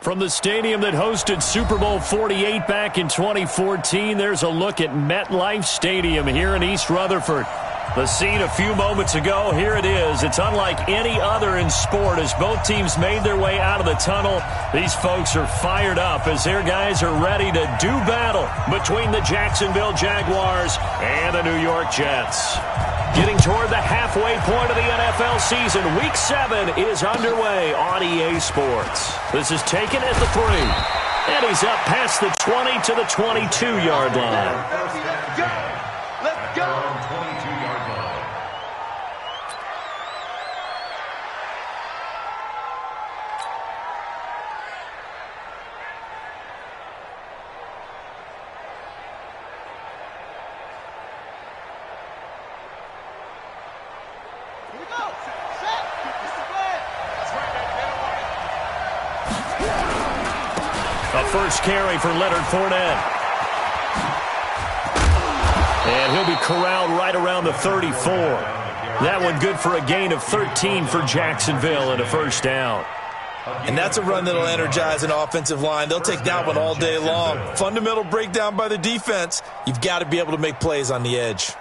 From the stadium that hosted Super Bowl 48 back in 2014, there's a look at MetLife Stadium here in East Rutherford. The scene a few moments ago, here it is. It's unlike any other in sport as both teams made their way out of the tunnel. These folks are fired up as their guys are ready to do battle between the Jacksonville Jaguars and the New York Jets. Getting toward the halfway point of the NFL season, Week 7 is underway on EA Sports. This is taken at the 3. And he's up past the 20 to the 22-yard line. Let's go! 22-yard line. First carry for Leonard Fournette. And he'll be corralled right around the 34. That one good for a gain of 13 for Jacksonville and a first down. And that's a run that'll energize an offensive line. They'll take that one all day long. Fundamental breakdown by the defense. You've got to be able to make plays on the edge.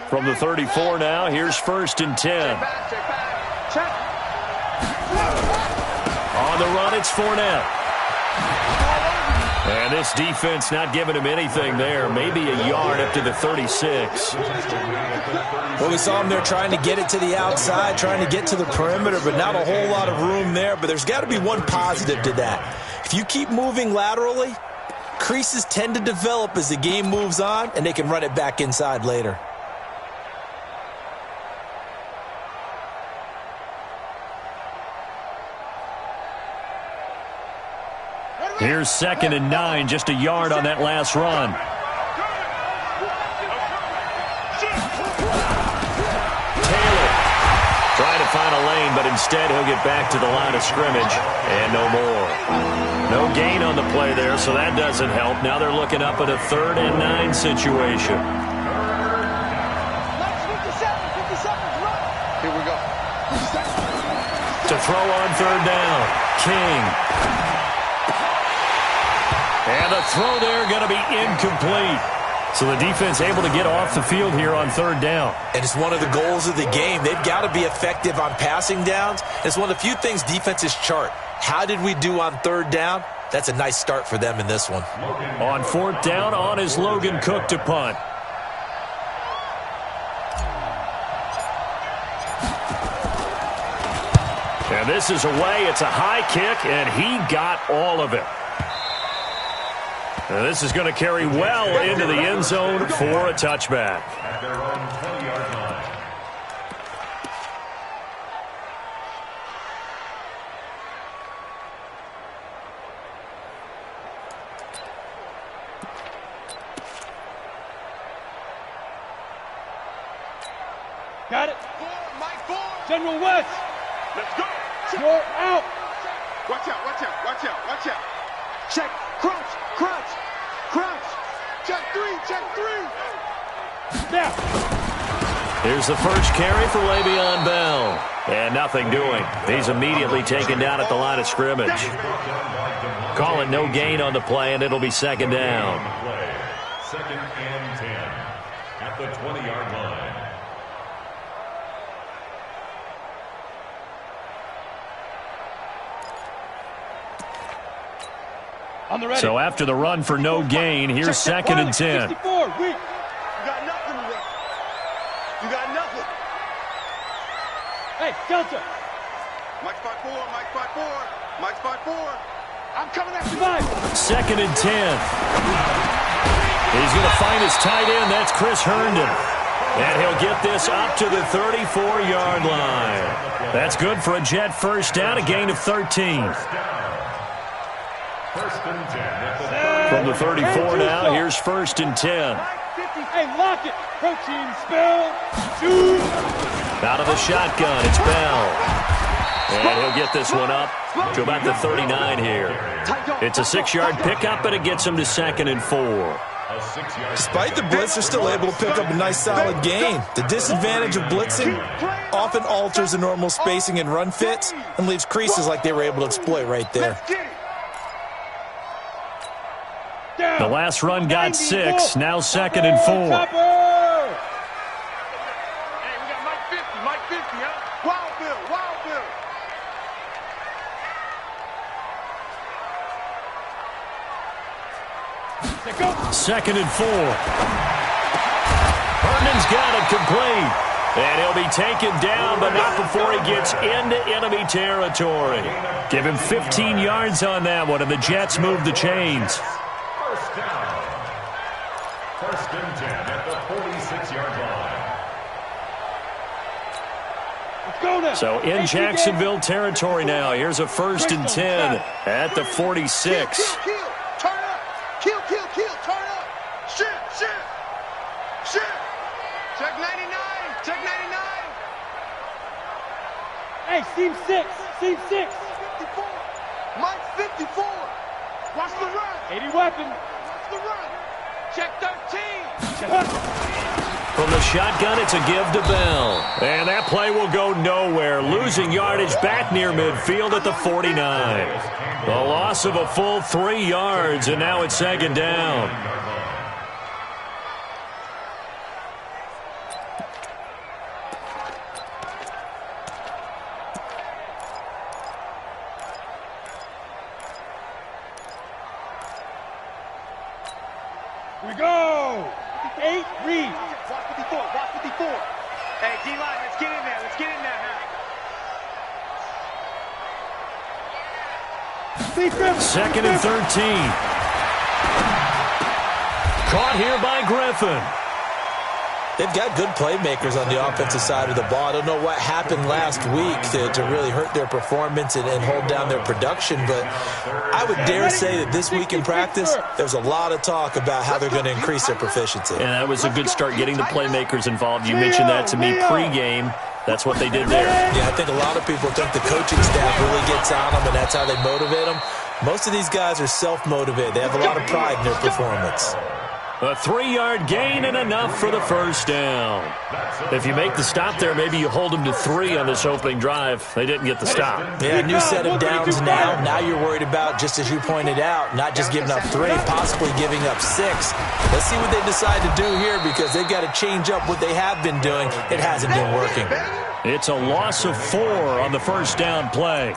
From the 34 now, here's 1st and 10. On the run, it's Fournette. And this defense not giving him anything there. Maybe a yard up to the 36. Well, we saw him there trying to get it to the outside, trying to get to the perimeter, but not a whole lot of room there. But there's got to be one positive to that. If you keep moving laterally, creases tend to develop as the game moves on, and they can run it back inside later. Here's 2nd and 9, just a yard on that last run. Taylor trying to find a lane, but instead he'll get back to the line of scrimmage, and no more. No gain on the play there, so that doesn't help. Now they're looking up at a 3rd and 9 situation. Here we go. To throw on 3rd down, King. And the throw there going to be incomplete. So the defense able to get off the field here on 3rd down. And it's one of the goals of the game. They've got to be effective on passing downs. It's one of the few things defenses chart. How did we do on 3rd down? That's a nice start for them in this one. On 4th down, on is Logan Cook to punt. And this is away. It's a high kick, and he got all of it. And this is going to carry well into the end zone for a touchback. At their own 20-yard line. Got it. General West. Let's go. You're out. Watch out, watch out, watch out, watch out. Check, crouch, crouch, crouch. Check 3, check 3. Now. Here's the first carry for Le'Veon Bell. And nothing doing. He's immediately taken down at the line of scrimmage. Call it no gain on the play, and it'll be 2nd down. 2nd and 10 at the 20-yard line. So after the run for no gain, here's 2nd and 10. You got nothing today. You got nothing. Hey, Delta. Mike spot 4, Mike spot 4, Mike spot 4. I'm coming after you. 2nd and 10. He's going to find his tight end. That's Chris Herndon. And he'll get this up to the 34-yard line. That's good for a Jet first down, a gain of 13. From the 34 now, here's 1st and 10. Hey, lock it. Protein spill. Shoot. Out of the shotgun, it's Bell. And he'll get this one up to about the 39 here. It's a 6-yard pickup, but it gets him to 2nd and 4. A 6-yard. Despite the blitz, they're still able to pick up a nice solid gain. The disadvantage of blitzing often alters the normal spacing and run fits and leaves creases like they were able to exploit right there. The last run got 6. Now 2nd and 4. Hey, we got Mike 50, huh? Wild Bill, Wild Bill. 2nd and 4. Herndon's got it complete. And he'll be taken down, but not before he gets into enemy territory. Give him 15 yards on that one, and the Jets move the chains. First down. 1st and 10 at the 46-yard line. So in Jacksonville territory now. Here's a 1st and 10 at the 46. Kill, turn up. Kill, turn up. Shift. Check 99, check 99. Hey, seam 6. 54. Mike 54. Watch the run. 80 weapon. Watch the run. Check 13. From the shotgun, it's a give to Bell. And that play will go nowhere. Losing yardage back near midfield at the 49. The loss of a full 3 yards, and now it's 2nd down. Here we go. 8, read. Watch 54. Hey, D-line, let's get in there. Defense. 2nd and 13. Caught here by Griffin. They've got good playmakers on the offensive side of the ball. I don't know what happened last week to really hurt their performance and hold down their production, but I would dare say that this week in practice, there's a lot of talk about how they're going to increase their proficiency. And that was a good start getting the playmakers involved. You mentioned that to me pregame. That's what they did there. Yeah, I think a lot of people think the coaching staff really gets on them, and that's how they motivate them. Most of these guys are self-motivated. They have a lot of pride in their performance. A 3-yard gain and enough for the 1st down. If you make the stop there, maybe you hold them to 3 on this opening drive. They didn't get the stop. Yeah, new set of downs now. Now you're worried about, just as you pointed out, not just giving up 3, possibly giving up 6. Let's see what they decide to do here, because they've got to change up what they have been doing. It hasn't been working. It's a loss of 4 on the 1st down play.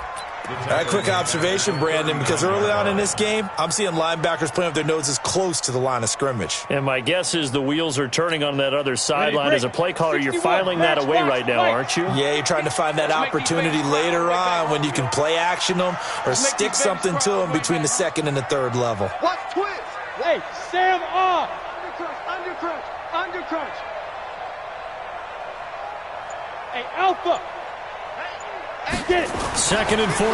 All right, quick observation, Brandon, because early on in this game, I'm seeing linebackers playing with their noses close to the line of scrimmage. And my guess is the wheels are turning on that other sideline. As a play caller, you're filing that away right now, aren't you? Yeah, you're trying to find that opportunity later on when you can play action them or stick something to them between the 2nd and the 3rd level. Watch twist. Hey, Sam off. Under crunch. Hey, Alpha. Get it. 2nd and 14.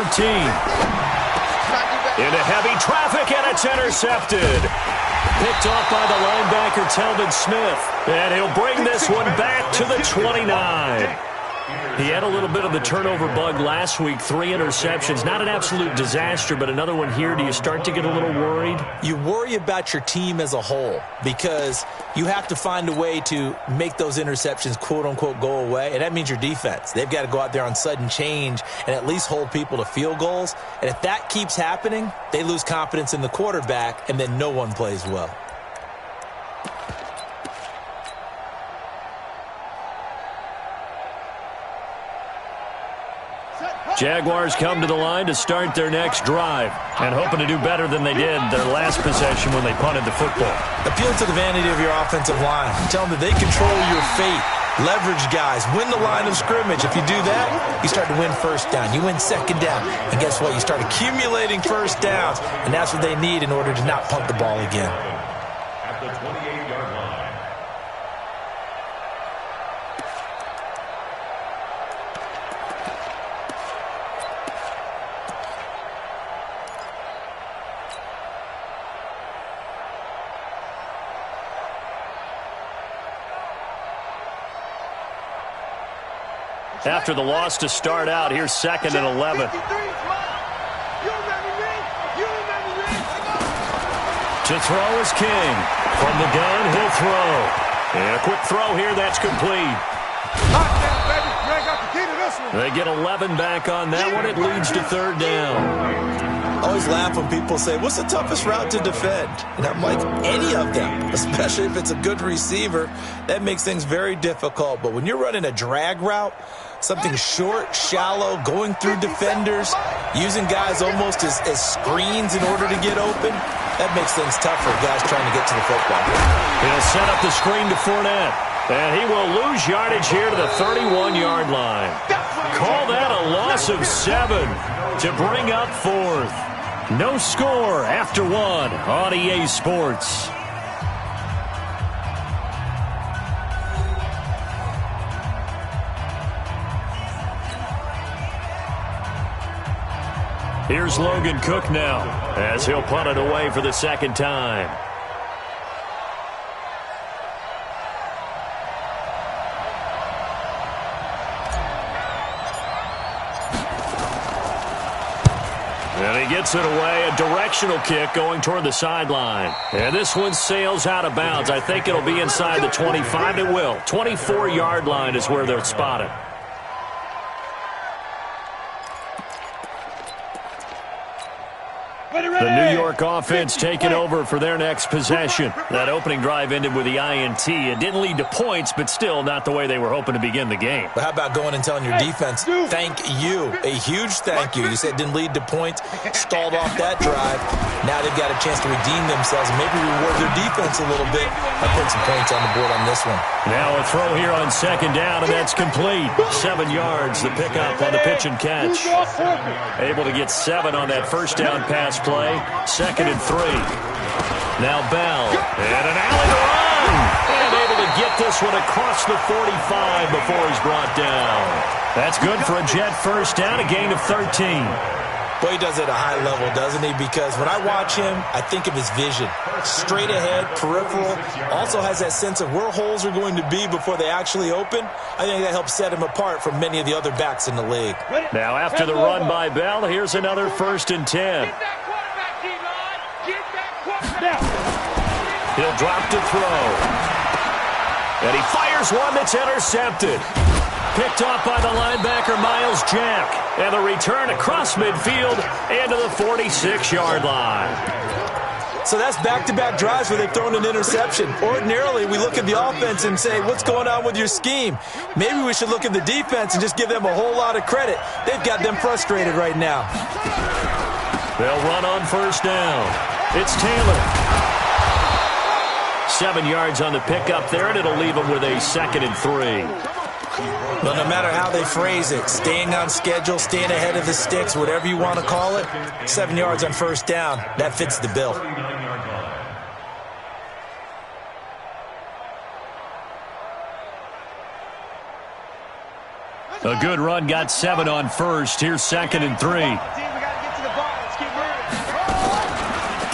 Into heavy traffic, and it's intercepted. Picked off by the linebacker, Telvin Smith. And he'll bring this one back to the 29. He had a little bit of the turnover bug last week, 3 interceptions. Not an absolute disaster, but another one here. Do you start to get a little worried? You worry about your team as a whole because you have to find a way to make those interceptions, quote-unquote, go away, and that means your defense. They've got to go out there on sudden change and at least hold people to field goals. And if that keeps happening, they lose confidence in the quarterback, and then no one plays well. Jaguars come to the line to start their next drive and hoping to do better than they did their last possession when they punted the football. Appeal to the vanity of your offensive line. Tell them that they control your fate. Leverage guys. Win the line of scrimmage. If you do that, you start to win 1st down. You win 2nd down. And guess what? You start accumulating 1st downs. And that's what they need in order to not punt the ball again. At the 28-yard line. After the loss to start out, here's 2nd and 11. To throw is King. From the gun, he'll throw. And a quick throw here, that's complete. They get 11 back on that one. It leads to third down. I always laugh when people say, what's the toughest route to defend? And I'm like, any of them, especially if it's a good receiver. That makes things very difficult. But when you're running a drag route, something short, shallow, going through defenders, using guys almost as screens in order to get open, that makes things tough for guys trying to get to the football. He'll set up the screen to Fournette. And he will lose yardage here to the 31-yard line. Call that a loss of 7 to bring up fourth. No score after 1 on EA Sports. Here's Logan Cook now as he'll punt it away for the second time. And he gets it away, a directional kick going toward the sideline. And this one sails out of bounds. I think it'll be inside the 25. It will. 24-yard line is where they'll spot it. The New York offense taking over for their next possession. That opening drive ended with the INT. It didn't lead to points, but still not the way they were hoping to begin the game. But how about going and telling your defense, thank you, a huge thank you. You said it didn't lead to points, stalled off that drive. Now they've got a chance to redeem themselves and maybe reward their defense a little bit by putting some points on the board on this one. Now a throw here on second down, and that's complete. 7 yards, the pickup on the pitch and catch. Able to get 7 on that first down pass play. 2nd and 3. Now Bell. And an alley to run. And able to get this one across the 45 before he's brought down. That's good for a Jet first down, a gain of 13. Boy, he does it at a high level, doesn't he? Because when I watch him, I think of his vision. Straight ahead, peripheral. Also has that sense of where holes are going to be before they actually open. I think that helps set him apart from many of the other backs in the league. Now after the run by Bell, here's another 1st and 10. He'll drop to throw. And he fires one that's intercepted. Picked off by the linebacker, Miles Jack. And the return across midfield and to the 46-yard line. So that's back-to-back drives where they've thrown an interception. Ordinarily, we look at the offense and say, what's going on with your scheme? Maybe we should look at the defense and just give them a whole lot of credit. They've got them frustrated right now. They'll run on first down. It's Taylor. 7 yards on the pickup there, and it'll leave them with a 2nd and 3. Well, no matter how they phrase it, staying on schedule, staying ahead of the sticks, whatever you want to call it, 7 yards on first down, that fits the bill. A good run, got 7 on first. Here's 2nd and 3.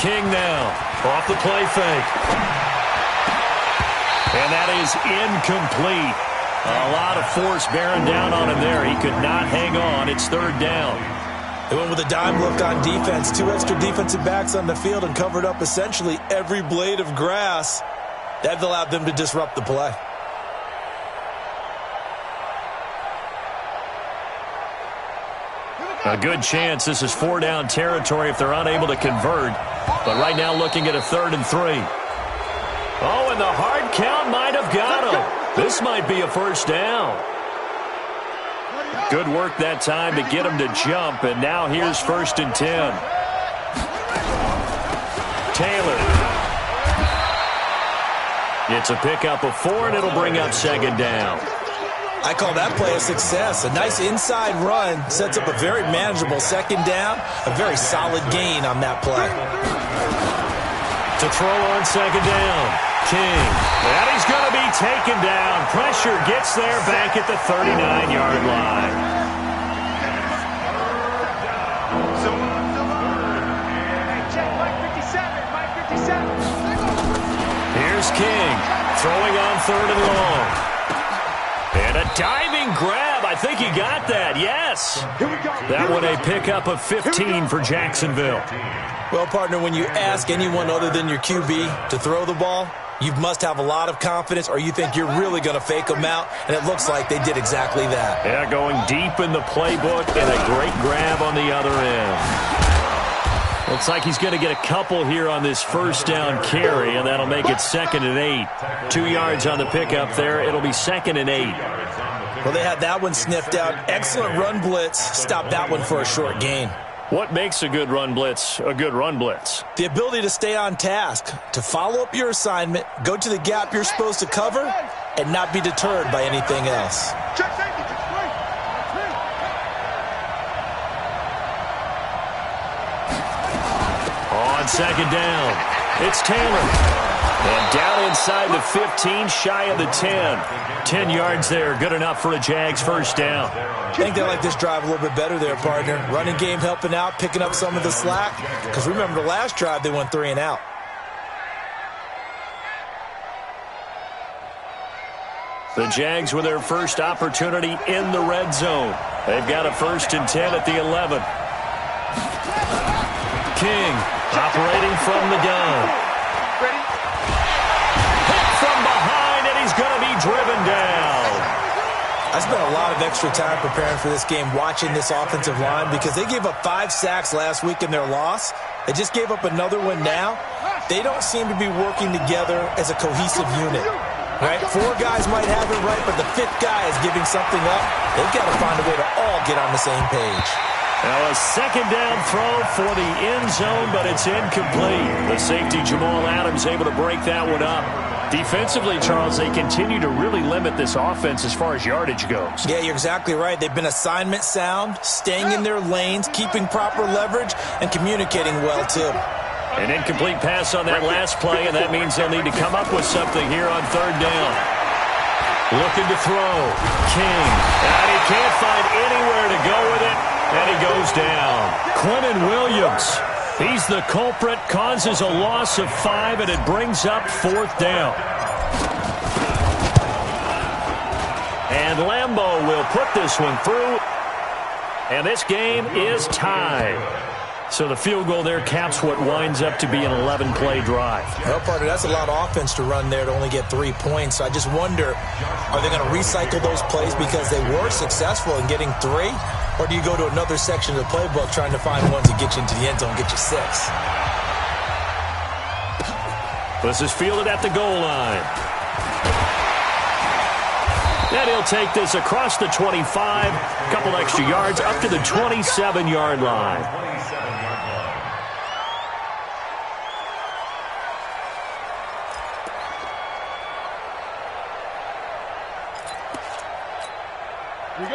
King now, off the play fake. And that is incomplete. A lot of force bearing down on him there. He could not hang on. It's 3rd down. They went with a dime look on defense. 2 extra defensive backs on the field and covered up essentially every blade of grass. That allowed them to disrupt the play. A good chance this is 4-down territory if they're unable to convert. But right now looking at a 3rd and 3. Oh, and the hard count might have got him. This might be a first down. Good work that time to get him to jump, and now here's 1st and 10. Taylor. It's a pickup of 4, and it'll bring up 2nd down. I call that play a success. A nice inside run sets up a very manageable 2nd down. A very solid gain on that play. To throw on 2nd down, King. And he's going to be taken down. Pressure gets there back at the 39-yard line. Here's King throwing on 3rd and long. And a diving grab. I I think he got that, yes. That one a pickup of 15 for Jacksonville. Well, partner, when you ask anyone other than your QB to throw the ball, you must have a lot of confidence, or you think you're really going to fake them out, and it looks like they did exactly that. Yeah, going deep in the playbook and a great grab on the other end. Looks like he's going to get a couple here on this first down carry, and that'll make it 2nd and 8. 2 yards on the pickup there. It'll be 2nd and 8. Well, they had that one sniffed out. Excellent run blitz. Stopped that one for a short gain. What makes a good run blitz a good run blitz? The ability to stay on task, to follow up your assignment, go to the gap you're supposed to cover, and not be deterred by anything else. On 2nd down, it's Taylor. And down inside the 15, shy of the 10. 10 yards there, good enough for a Jags first down. I think they like this drive a little bit better there, partner. Running game helping out, picking up some of the slack. Because remember, the last drive, they went 3 and out. The Jags with their first opportunity in the red zone. They've got a 1st and 10 at the 11. King operating from the gun. From behind, and he's going to be driven down. I spent a lot of extra time preparing for this game, watching this offensive line, because they gave up 5 sacks last week in their loss. They just gave up another one now. They don't seem to be working together as a cohesive unit. Right? 4 guys might have it right, but the 5th guy is giving something up. They've got to find a way to all get on the same page. Now a 2nd down throw for the end zone, but it's incomplete. The safety Jamal Adams able to break that one up. Defensively, Charles, they continue to really limit this offense as far as yardage goes. Yeah, you're exactly right. They've been assignment sound, staying in their lanes, keeping proper leverage, and communicating well, too. An incomplete pass on that last play, and that means they'll need to come up with something here on 3rd down. Looking to throw. King. And he can't find anywhere to go with it, and he goes down. Quentin Williams. He's the culprit, causes a loss of 5, and it brings up 4th down. And Lambeau will put this one through, and this game is tied. So the field goal there caps what winds up to be an 11-play drive. Well, partner, that's a lot of offense to run there to only get 3 points. So I just wonder, are they going to recycle those plays because they were successful in getting 3? Or do you go to another section of the playbook trying to find ones that get you into the end zone and get you 6? This is fielded at the goal line. And he'll take this across the 25, a couple extra yards up to the 27-yard line.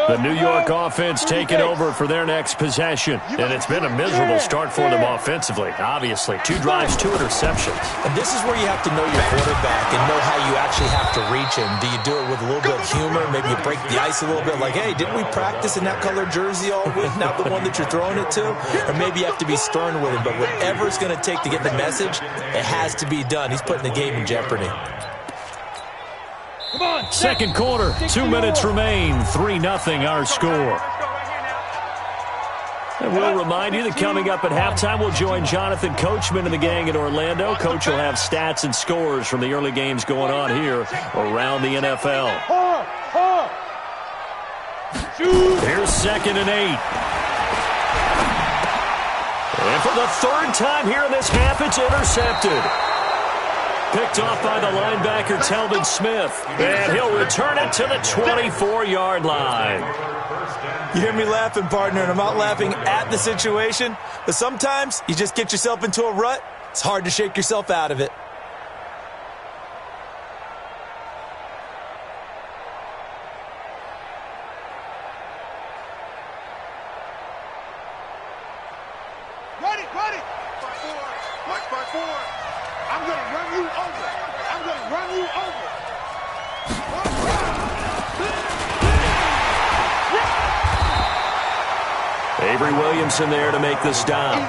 The New York offense taking over for their next possession. And it's been a miserable start for them offensively, obviously. 2 drives, 2 interceptions. And this is where you have to know your quarterback and know how you actually have to reach him. Do you do it with a little bit of humor? Maybe you break the ice a little bit, like, hey, didn't we practice in that color jersey all week, not the one that you're throwing it to? Or maybe you have to be stern with him. But whatever it's going to take to get the message, it has to be done. He's putting the game in jeopardy. 2nd quarter, 2 minutes remain, 3-0 our score. And we'll remind you that coming up at halftime, we'll join Jonathan Coachman and the gang in Orlando. Coach will have stats and scores from the early games going on here around the NFL. Here's 2nd and 8. And for the 3rd time here in this half, it's intercepted. Picked off by the linebacker, Telvin Smith. And he'll return it to the 24-yard line. You hear me laughing, partner, and I'm not laughing at the situation. But sometimes you just get yourself into a rut. It's hard to shake yourself out of it. Ready. 5-4. I'm going to run you over. Avery Williamson there to make the stop.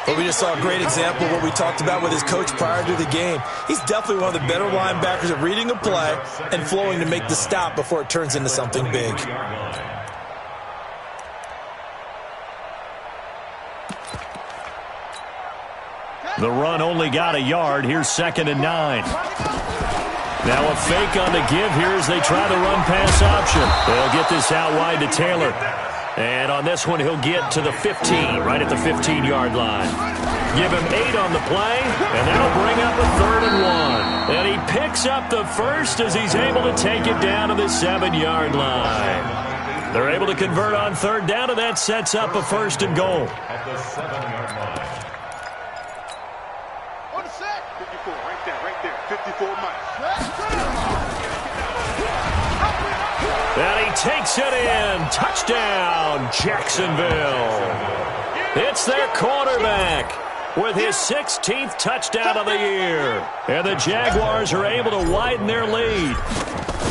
But we just saw a great example of what we talked about with his coach prior to the game. He's definitely one of the better linebackers at reading a play and flowing to make the stop before it turns into something big. The run only got a yard. Here's 2nd and 9. Now a fake on the give here as they try the run-pass option. They'll get this out wide to Taylor. And on this one, he'll get to the 15, right at the 15-yard line. Give him 8 on the play, and that'll bring up a 3rd and 1. And he picks up the first as he's able to take it down to the 7-yard line. They're able to convert on 3rd down, and that sets up a 1st and goal. At the 7-yard line. 54, right there. 54 miles. And he takes it in. Touchdown, Jacksonville. It's their quarterback with his 16th touchdown of the year. And the Jaguars are able to widen their lead.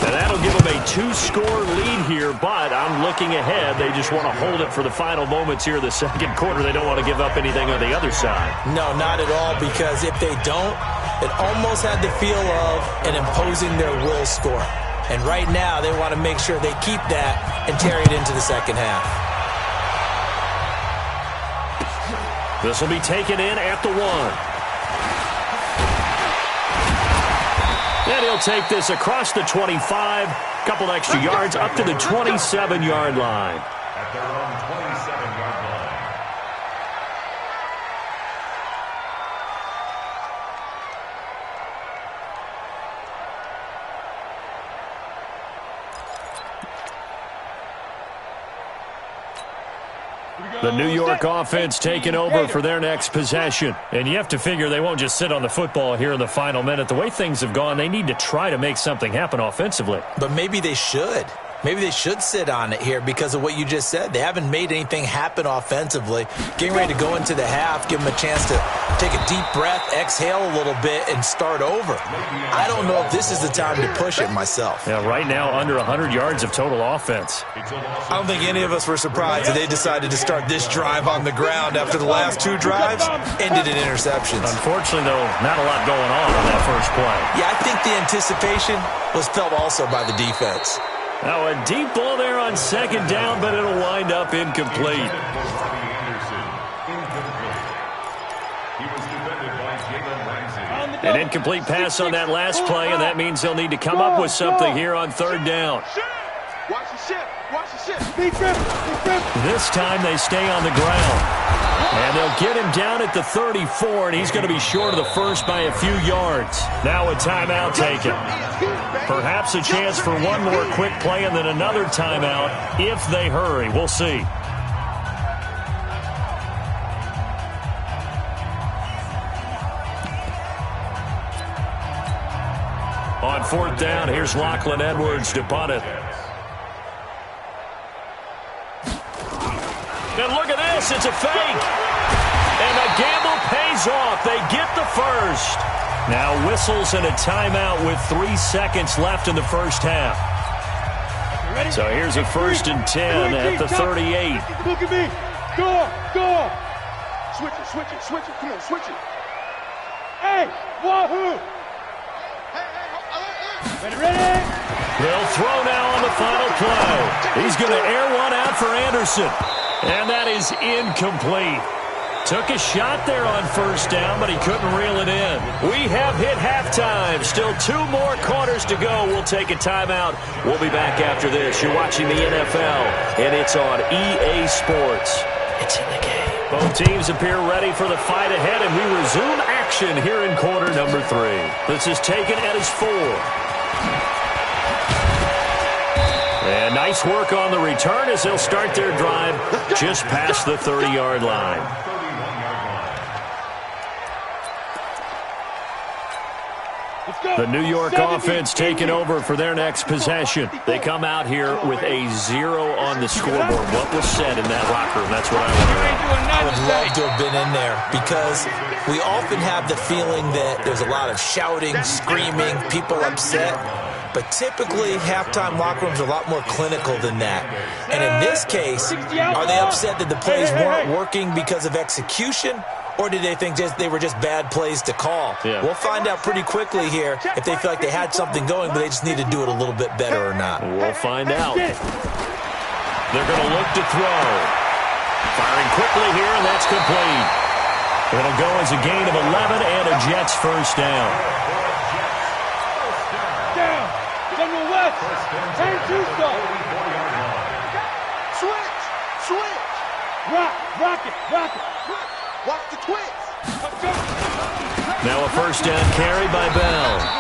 And that'll give them a 2-score lead here, but I'm looking ahead. They just want to hold it for the final moments here in the 2nd quarter. They don't want to give up anything on the other side. No, not at all, because if they don't, it almost had the feel of an imposing their will score. And right now, they want to make sure they keep that and carry it into the 2nd half. This will be taken in at the 1. And he'll take this across the 25, couple extra yards up to the 27-yard line. At their own 27-yard line. The New York offense taking over for their next possession. And you have to figure they won't just sit on the football here in the final minute. The way things have gone, they need to try to make something happen offensively. But maybe they should. Maybe they should sit on it here because of what you just said. They haven't made anything happen offensively. Getting ready to go into the half, give them a chance to take a deep breath, exhale a little bit, and start over. I don't know if this is the time to push it myself. Yeah, right now under 100 yards of total offense. I don't think any of us were surprised that they decided to start this drive on the ground after the last 2 drives ended in interceptions. Unfortunately, though, not a lot going on that first play. Yeah, I think the anticipation was felt also by the defense. Now a deep ball there on 2nd down, but it'll wind up incomplete. An incomplete pass on that last play, and that means they'll need to come up with something here on 3rd down. Watch the ship. Watch the ship. This time they stay on the ground. And they'll get him down at the 34, and he's going to be short of the first by a few yards. Now a timeout taken. Perhaps a chance for one more quick play and then another timeout if they hurry. We'll see. On 4th down, here's Lachlan Edwards to punt it. And look at this, it's a fake. And the gamble pays off. They get the first. Now whistles and a timeout with 3 seconds left in the first half. So here's a 1st and 10 at the 38. Look at me. Go. Switch it. Come on, switch it. Hey, wahoo. Ready? They'll throw now on the final play. He's going to air one out for Anderson. And that is incomplete. Took a shot there on 1st down, but he couldn't reel it in. We have hit halftime. Still 2 more quarters to go. We'll take a timeout. We'll be back after this. You're watching the NFL, and it's on EA Sports. It's in the game. Both teams appear ready for the fight ahead, and we resume action here in quarter number 3. This is taken at his 4. And nice work on the return as they'll start their drive just past the 30-yard line. The New York offense taking over for their next possession. They come out here with a 0 on the scoreboard. What was said in that locker room? That's what I want to know. I would love to have been in there because we often have the feeling that there's a lot of shouting, screaming, people upset. But typically, halftime locker rooms are a lot more clinical than that. And in this case, are they upset that the plays weren't working because of execution? Or did they think they were just bad plays to call? Yeah. We'll find out pretty quickly here if they feel like they had something going, but they just need to do it a little bit better or not. We'll find out. They're going to look to throw. Firing quickly here, and that's complete. It'll go as a gain of 11 and a Jets first down. Down. General West. And Tucson. Switch. Switch. Rock it. Watch the twitch. Now a first down carry by Bell.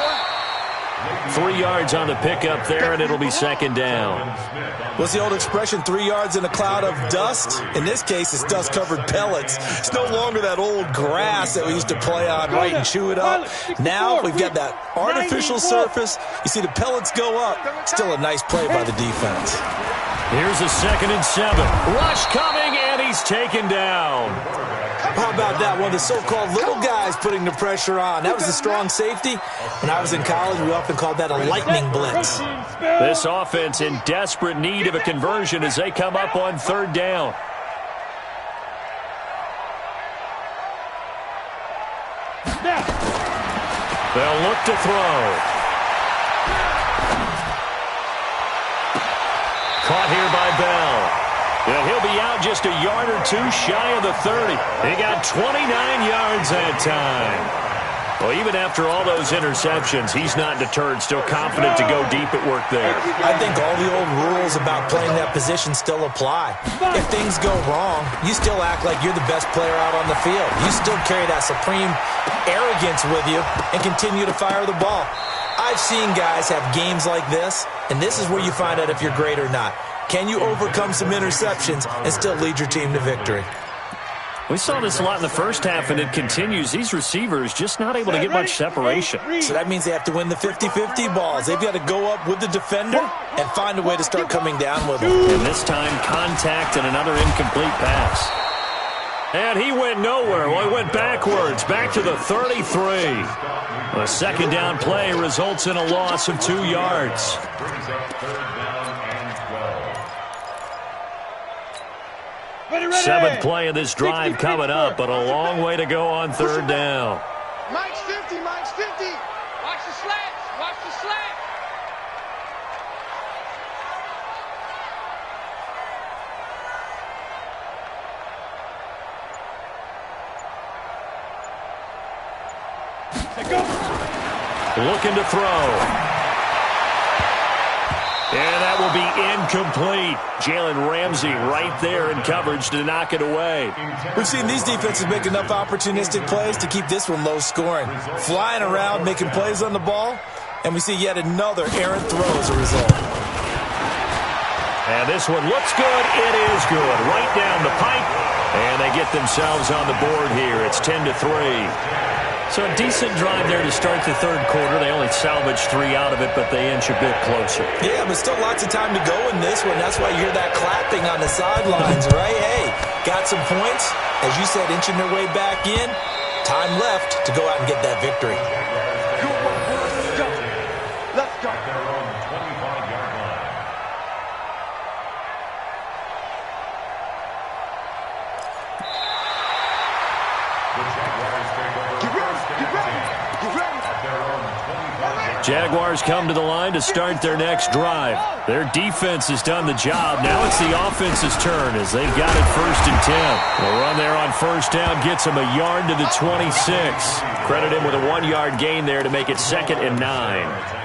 3 yards on the pickup there, and it'll be second down. What's the old expression, 3 yards in a cloud of dust? In this case, it's dust-covered pellets. It's no longer that old grass that we used to play on, right, and chew it up. Now we've got that artificial surface. You see the pellets go up. Still a nice play by the defense. Here's a 2nd and 7. Rush coming, and he's taken down. How about that? One of the so-called little guys putting the pressure on. That was a strong safety. When I was in college, we often called that a lightning blitz. This offense in desperate need of a conversion as they come up on 3rd down. They'll look to throw. Caught here by Bell. And he'll be out just a yard or two shy of the 30. He got 29 yards that time. Well, even after all those interceptions, he's not deterred, still confident to go deep at work there. I think all the old rules about playing that position still apply. If things go wrong, you still act like you're the best player out on the field. You still carry that supreme arrogance with you and continue to fire the ball. I've seen guys have games like this, and this is where you find out if you're great or not. Can you overcome some interceptions and still lead your team to victory? We saw this a lot in the first half, and it continues. These receivers just not able to get much separation. So that means they have to win the 50-50 balls. They've got to go up with the defender and find a way to start coming down with them. And this time, contact and another incomplete pass. And he went nowhere. Well, he went backwards, back to the 33. A second down play results in a loss of 2 yards. Brings up 3rd down and 12. Ready. 7th play of this drive coming up, but a long way to go on 3rd down. Mike's 50. Mike's 50. Watch the slats. Watch the slats. Hey, go. Looking to throw. And that will be incomplete. Jalen Ramsey right there in coverage to knock it away. We've seen these defenses make enough opportunistic plays to keep this one low scoring. Flying around, making plays on the ball, and we see yet another errant throw as a result. And this one looks good. It is good. Right down the pipe. And they get themselves on the board here. It's 10-3. So a decent drive there to start the 3rd quarter. They only salvaged 3 out of it, but they inch a bit closer. Yeah, but still lots of time to go in this one. That's why you hear that clapping on the sidelines, right? Hey, got some points. As you said, inching their way back in. Time left to go out and get that victory. Let's go. At their own 25-yard line. The Jaguars take over first and 10 at their own 25-yard line. Jaguars come to the line to start their next drive. Their defense has done the job. Now it's the offense's turn as they've got it 1st and 10. The run there on 1st down gets them a yard to the 26. Credit him with a 1-yard gain there to make it 2nd and 9.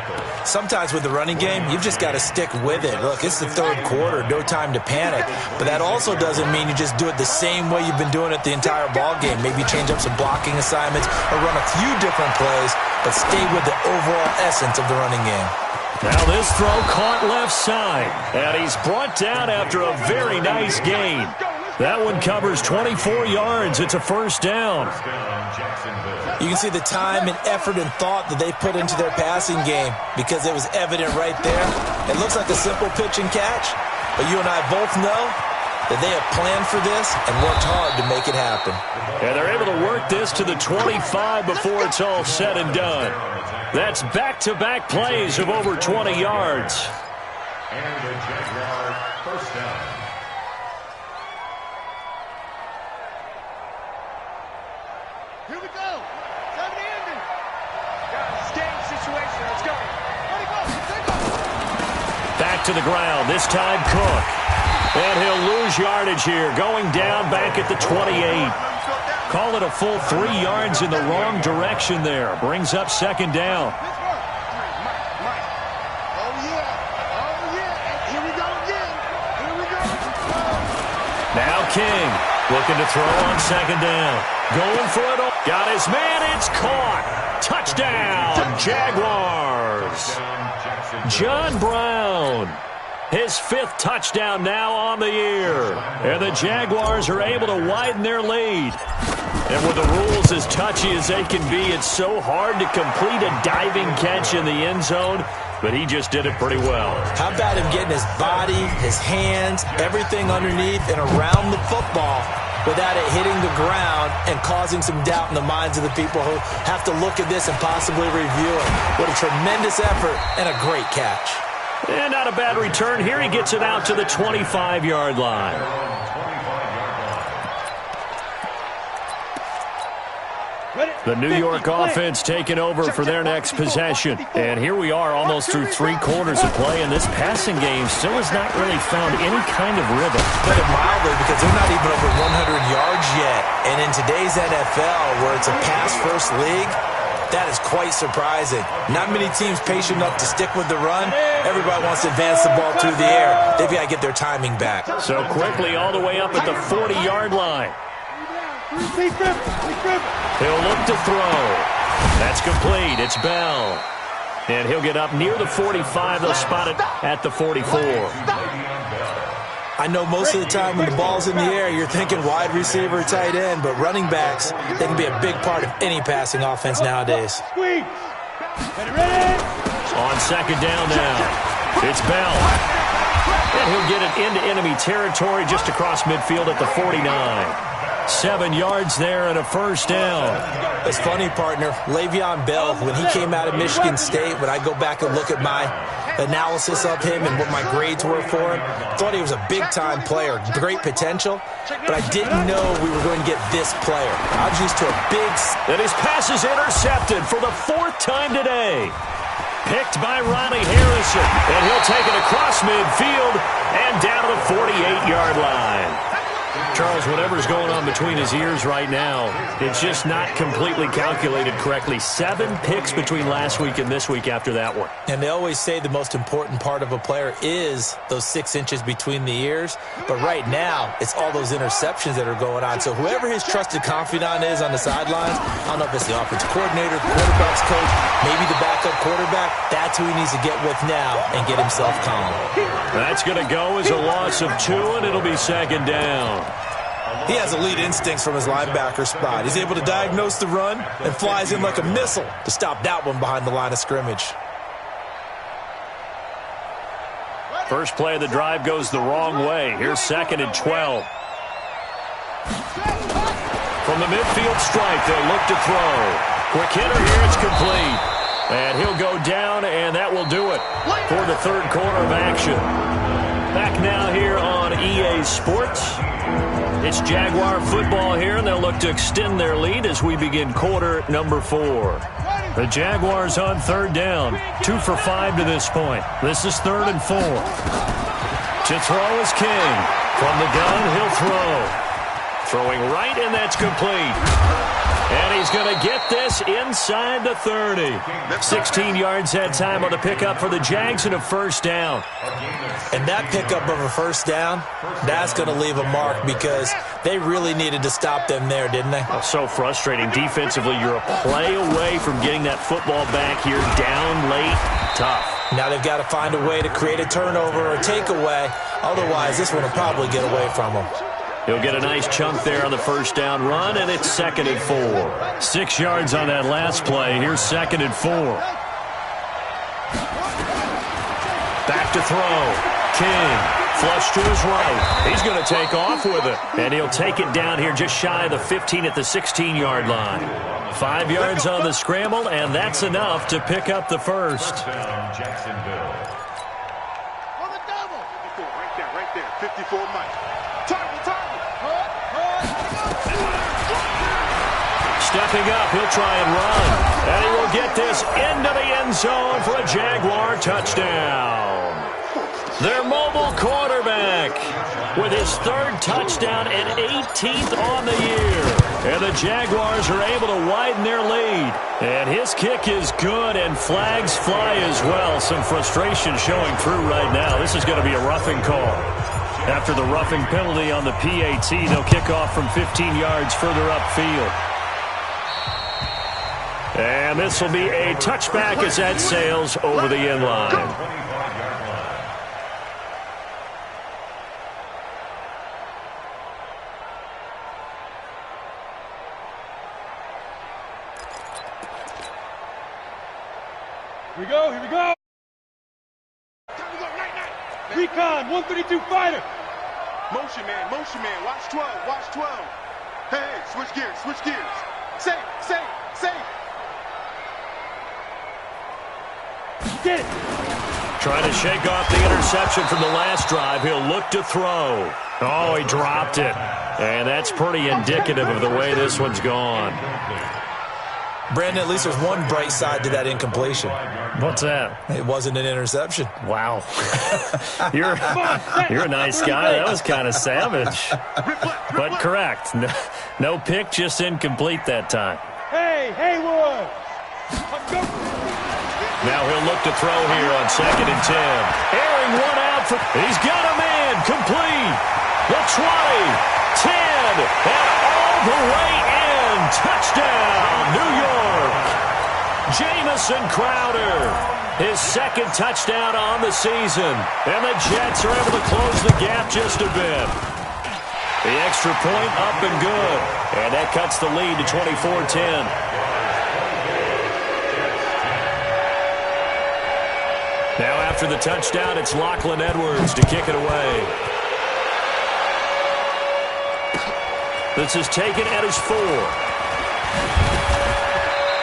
Sometimes with the running game, you've just got to stick with it. Look, it's the 3rd quarter, no time to panic. But that also doesn't mean you just do it the same way you've been doing it the entire ball game. Maybe change up some blocking assignments or run a few different plays, but stay with the overall essence of the running game. Now this throw caught left side, and he's brought down after a very nice gain. That one covers 24 yards. It's a 1st down. You can see the time and effort and thought that they put into their passing game because it was evident right there. It looks like a simple pitch and catch, but you and I both know that they have planned for this and worked hard to make it happen. And they're able to work this to the 25 before it's all said and done. That's back-to-back plays of over 20 yards. And the Jaguar first down. Here we go. Time to end it. Guys, game situation. Let's go. Ready, go. Take off. Back to the ground. This time Cook. And he'll lose yardage here, going down back at the 28. Call it a full 3 yards in the wrong direction there. Brings up second down. Now King looking to throw on second down. Going for it. Got his man. It's caught. Touchdown, Jaguars. John Brown. His 5th touchdown now on the year. And the Jaguars are able to widen their lead. And with the rules as touchy as they can be, it's so hard to complete a diving catch in the end zone. But he just did it pretty well. How about him getting his body, his hands, everything underneath and around the football without it hitting the ground and causing some doubt in the minds of the people who have to look at this and possibly review it. What a tremendous effort and a great catch. And not a bad return here. He gets it out to the 25-yard line. The New York offense taking over for their next possession. And here we are almost through 3 quarters of play, and this passing game still has not really found any kind of rhythm. Put it mildly, because they're not even over 100 yards yet. And in today's NFL, where it's a pass-first league, that is quite surprising. Not many teams patient enough to stick with the run. Everybody wants to advance the ball through the air. They've got to get their timing back. So quickly all the way up at the 40-yard line. He'll look to throw. That's complete. It's Bell. And he'll get up near the 45. They'll spot it at the 44. I know most of the time when the ball's in the air, you're thinking wide receiver, tight end, but running backs, they can be a big part of any passing offense nowadays. On second down now, it's Bell. And he'll get it into enemy territory just across midfield at the 49. 7 yards there and a first down. It's funny, partner. Le'Veon Bell, when he came out of Michigan State, when I go back and look at my analysis of him and what my grades were for him, thought he was a big-time player, great potential, but I didn't know we were going to get this player. I was used to a big... And his pass is intercepted for the 4th time today. Picked by Ronnie Harrison, and he'll take it across midfield and down to the 48-yard line. Charles, whatever's going on between his ears right now, it's just not completely calculated correctly. 7 picks between last week and this week after that one. And they always say the most important part of a player is those 6 inches between the ears. But right now, it's all those interceptions that are going on. So whoever his trusted confidant is on the sidelines, I don't know if it's the offensive coordinator, the quarterback's coach, maybe the backup quarterback, that's who he needs to get with now and get himself calm. That's going to go as a loss of 2, and it'll be second down. He has elite instincts from his linebacker spot. He's able to diagnose the run and flies in like a missile to stop that one behind the line of scrimmage. First play of the drive goes the wrong way. Here's second and 12. From the midfield stripe, they'll look to throw. Quick hitter here, it's complete. And he'll go down, and that will do it for the 3rd quarter of action. Back now here on EA Sports. It's Jaguar football here, and they'll look to extend their lead as we begin quarter number 4. The Jaguars on 3rd down. 2 for 5 to this point. This is 3rd and 4. To throw is King. From the gun, he'll throw. Throwing right, and that's complete. And he's going to get this inside the 30. 16 yards that time on the pickup for the Jags and a first down. And that pickup of a first down, that's going to leave a mark because they really needed to stop them there, didn't they? Oh, so frustrating. Defensively, you're a play away from getting that football back here down late. Tough. Now they've got to find a way to create a turnover or takeaway. Otherwise, this one will probably get away from them. He'll get a nice chunk there on the first down run, and it's second and 4. 6 yards on that last play. Here's second and 4. Back to throw. King, flush to his right. He's going to take off with it, and he'll take it down here just shy of the 15 at the 16-yard line. 5 yards on the scramble, and that's enough to pick up the first. Jacksonville. On the double. 54, right there. 54 Mike. Target. Stepping up, he'll try and run. And he will get this into the end zone for a Jaguar touchdown. Their mobile quarterback with his third touchdown and 18th on the year. And the Jaguars are able to widen their lead. And his kick is good, and flags fly as well. Some frustration showing through right now. This is going to be a roughing call. After the roughing penalty on the PAT, they'll kick off from 15 yards further upfield. And this will be a touchback as that sails over the end line. Here we go, here we go. Recon, 132 fighter. Motion man, watch 12, watch 12. Hey, switch gears. Safe. Get it. Trying to shake off the interception from the last drive. He'll look to throw. Oh, he dropped it. And that's pretty indicative of the way this one's gone. Brandon, at least there's one bright side to that incompletion. What's that? It wasn't an interception. Wow. You're a nice guy. That was kind of savage. But correct. No pick, just incomplete that time. Hey, Haywood. Now he'll look to throw here on 2nd and 10. Airing one out. He's got a man. Complete. The 20, 10, and all the way in. Touchdown, New York. Jamison Crowder, his second touchdown on the season. And the Jets are able to close the gap just a bit. The extra point up and good. And that cuts the lead to 24-10. Now after the touchdown, it's Lachlan Edwards to kick it away. This is taken at his 4.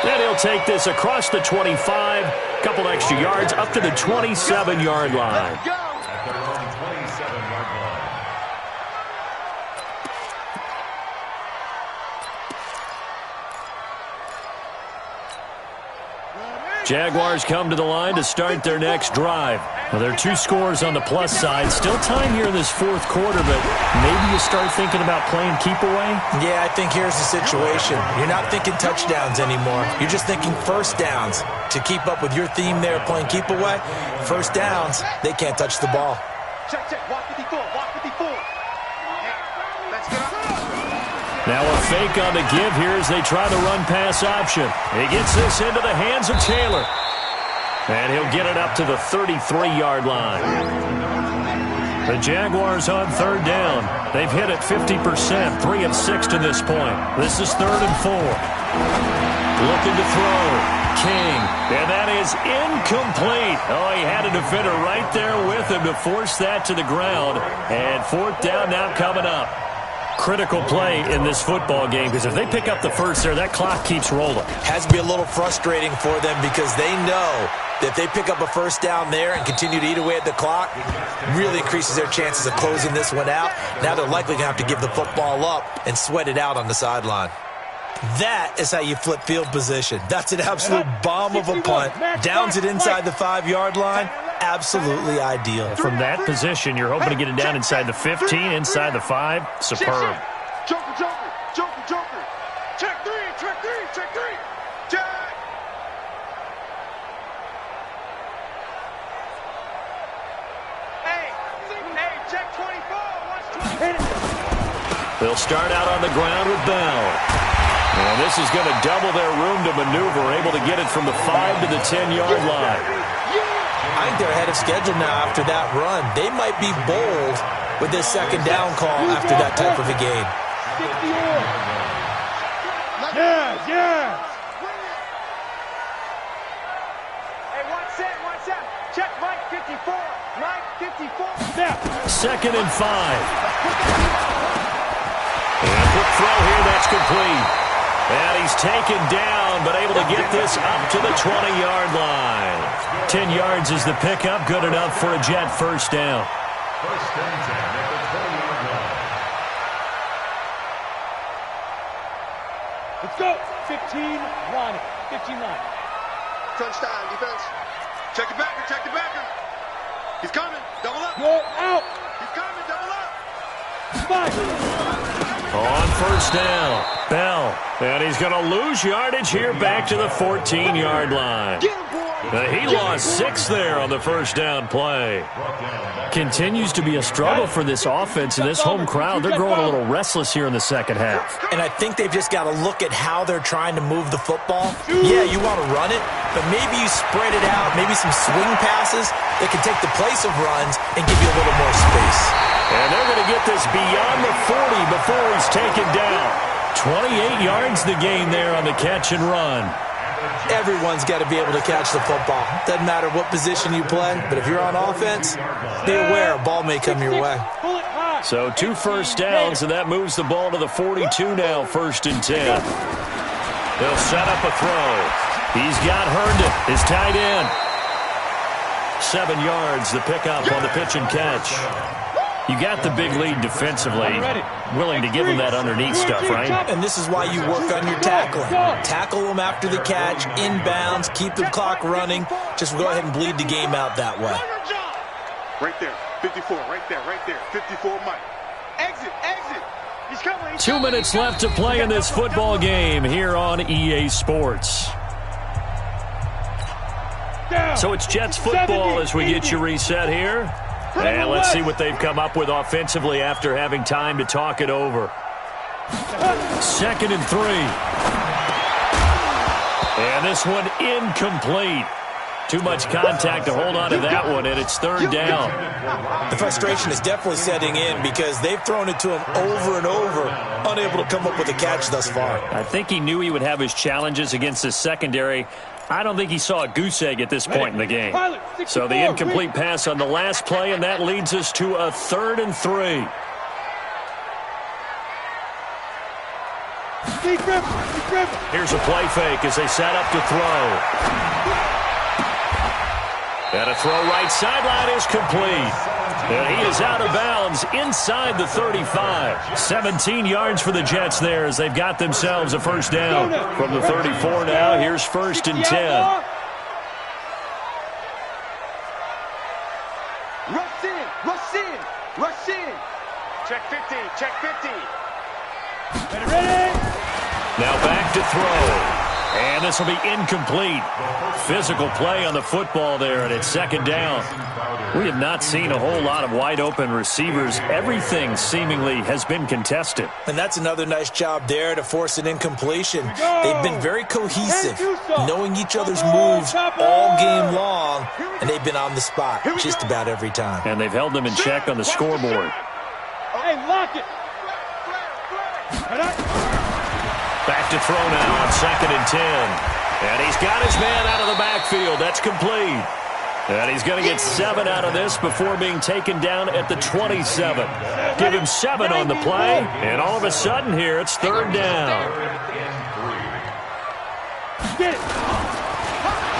And he'll take this across the 25, couple extra yards, up to the 27-yard line. Jaguars come to the line to start their next drive. Well, there are 2 scores on the plus side. Still time here in this 4th quarter, but maybe you start thinking about playing keep away? Yeah, I think here's the situation. You're not thinking touchdowns anymore. You're just thinking first downs. To keep up with your theme there, playing keep away, first downs, they can't touch the ball. Check, walk 54, walk 54. Let's get up. Now a fake on the give here as they try the run-pass option. He gets this into the hands of Taylor. And he'll get it up to the 33-yard line. The Jaguars on 3rd down. They've hit it 50%, 3 of 6 to this point. This is 3rd and 4. Looking to throw. King. And that is incomplete. Oh, he had a defender right there with him to force that to the ground. And 4th down now coming up. Critical play in this football game because if they pick up the first there, that clock keeps rolling. Has to be a little frustrating for them because they know that if they pick up a first down there and continue to eat away at the clock, really increases their chances of closing this one out. Now they're likely going to have to give the football up and sweat it out on the sideline. That is how you flip field position. That's an absolute bomb of a punt. Downs it inside the 5-yard line. Absolutely ideal. From that position, you're hoping to get it down inside the 15, inside the 5. Superb. Joker. Check 3. Check. Hey, check 24. Watch 20. They'll start out on the ground with Bell. And this is going to double their room to maneuver, able to get it from the 5 to the 10-yard line. I think they're ahead of schedule now after that run. They might be bold with this 2nd down call after that type of a game. Yeah. Hey, watch that. Check Mike 54. Mike 54. Now. 2nd and 5. And a quick throw here, that's complete. And he's taken down, but able to get this up to the 20-yard line. 10 yards is the pickup, good enough for a Jet first down. First and 10 at the 20-yard line. Let's go. 15 line. Crunch time, defense. Check the backer. He's coming. Double up. Go out. He's coming. Double up. On first down, Bell. And he's going to lose yardage here back to the 14-yard line. He lost 6 there on the first down play. Continues to be a struggle for this offense, and this home crowd, they're growing a little restless here in the second half. And I think they've just got to look at how they're trying to move the football. Yeah, you want to run it, but maybe you spread it out, maybe some swing passes that can take the place of runs and give you a little more space. And they're going to get this beyond the 40 before he's taken down. 28 yards the gain there on the catch and run. Everyone's got to be able to catch the football. Doesn't matter what position you play, but if you're on offense, be aware a ball may come your way. So 2 first downs, and that moves the ball to the 42 now, 1st and 10. They'll set up a throw. He's got Herndon, his tight end. 7 yards, the pickup on the pitch and catch. You got the big lead defensively. Willing to give him that underneath stuff, right? And this is why you work on your tackling. Tackle them after the catch, inbounds, keep the clock running. Just go ahead and bleed the game out that way. Right there. 54. Right there. 54, Mike. Exit. He's coming. 2 minutes left to play in this football game here on EA Sports. So it's Jets football as we get you reset here. And let's see what they've come up with offensively after having time to talk it over. 2nd and 3. And this one incomplete. Too much contact to hold on to that one, and it's 3rd down. The frustration is definitely setting in because they've thrown it to him over and over, unable to come up with a catch thus far. I think he knew he would have his challenges against his secondary. I don't think he saw a goose egg at this point in the game. So the incomplete pass on the last play, and that leads us to a 3rd and 3. Here's a play fake as they set up to throw. And a throw right sideline is complete. And he is out of bounds inside the 35. 17 yards for the Jets there as they've got themselves a first down. From the 34 now, here's 1st and 10. Rush in. Check 50. Ready. Now back to throw. And this will be incomplete. Physical play on the football there, and it's 2nd down. We have not seen a whole lot of wide-open receivers. Everything seemingly has been contested. And that's another nice job there to force an incompletion. They've been very cohesive, knowing each other's moves all game long, and they've been on the spot just about every time. And they've held them in check on the scoreboard. Hey, lock it. Back to throw now on 2nd and 10. And he's got his man out of the backfield. That's complete. And he's going to get 7 out of this before being taken down at the 27. Give him 7 on the play. And all of a sudden here, it's 3rd down.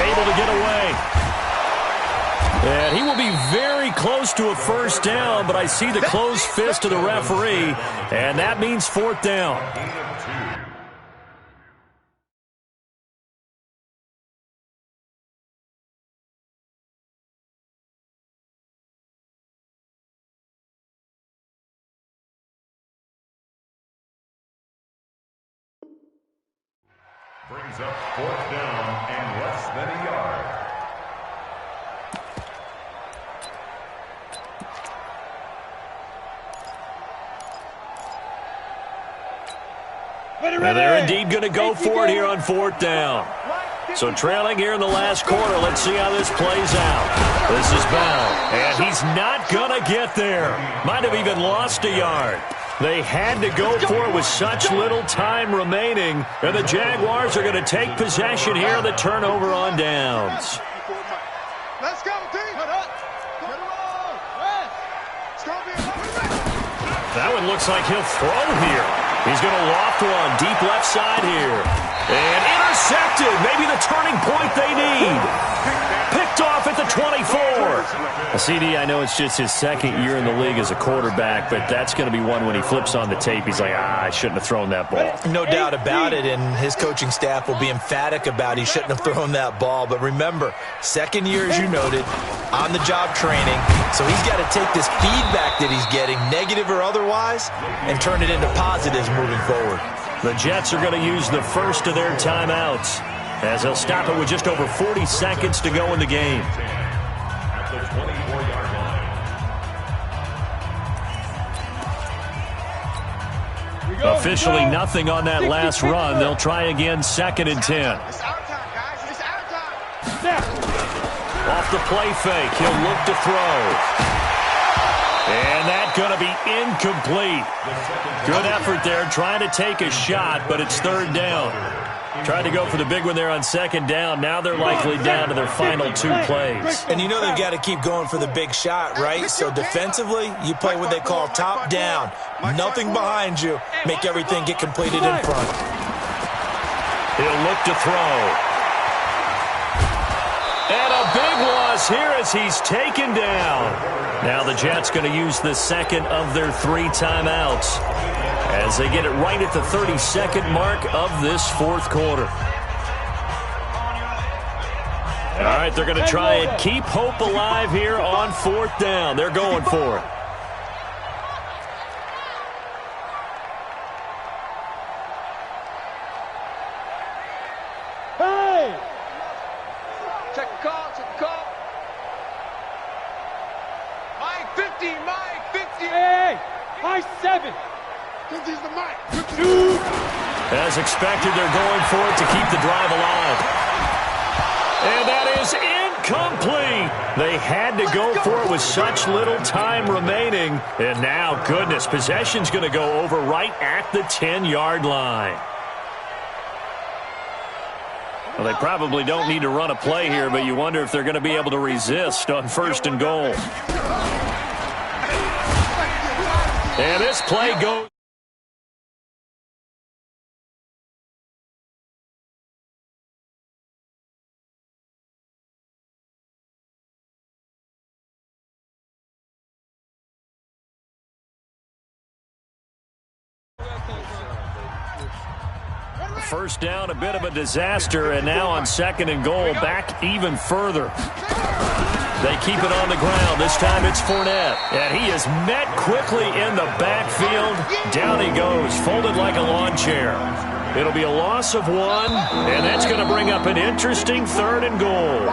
Able to get away. And he will be very close to a first down, but I see the closed fist of the referee, and that means 4th down. Brings up 4th down and less than a yard. And they're indeed going to go for it here on 4th down. So trailing here in the last quarter, let's see how this plays out. This is Bell, and he's not going to get there. Might have even lost a yard. They had to go for it with such little time remaining, and the Jaguars are going to take possession here, the turnover on downs. Let's go, team. That one looks like he'll throw here. He's going to loft one deep left side here. And intercepted. Maybe the turning point they need. Picked picked off at the 24. CD, I know it's just his second year in the league as a quarterback, but that's going to be one when he flips on the tape. He's like, I shouldn't have thrown that ball. No doubt about it, and his coaching staff will be emphatic about he shouldn't have thrown that ball. But remember, second year, as you noted, on-the-job training, so he's got to take this feedback that he's getting, negative or otherwise, and turn it into positives moving forward. The Jets are going to use the first of their timeouts as they'll stop it with just over 40 seconds to go in the game. At the 24-yard line. Officially nothing on that last run. They'll try again, 2nd and 10. It's our time, guys. It's our time. Off the play fake, he'll look to throw. And that's going to be incomplete. Good effort there, trying to take a shot, but it's 3rd down. Tried to go for the big one there on 2nd down. Now they're likely down to their final 2 plays. And you know they've got to keep going for the big shot, right? So defensively, you play what they call top down. Nothing behind you. Make everything get completed in front. He'll look to throw. And a big loss here as he's taken down. Now the Jets going to use the second of their 3 timeouts as they get it right at the 32nd mark of this 4th quarter. All right, they're going to try and keep hope alive here on 4th down. They're going for it. Hey! Check the call, check the call. Mike 50, Mike 50. Hey! High 7! 50's the Mike. As expected, they're going for it to keep the drive alive. And that is incomplete. They had to go for it with such little time remaining. And now, goodness, possession's going to go over right at the 10-yard line. Well, they probably don't need to run a play here, but you wonder if they're going to be able to resist on 1st and goal. And this play goes. First down, a bit of a disaster, and now on 2nd and goal, back even further. They keep it on the ground. This time it's Fournette, and he is met quickly in the backfield. Down he goes, folded like a lawn chair. It'll be a loss of 1, and that's going to bring up an interesting 3rd and goal.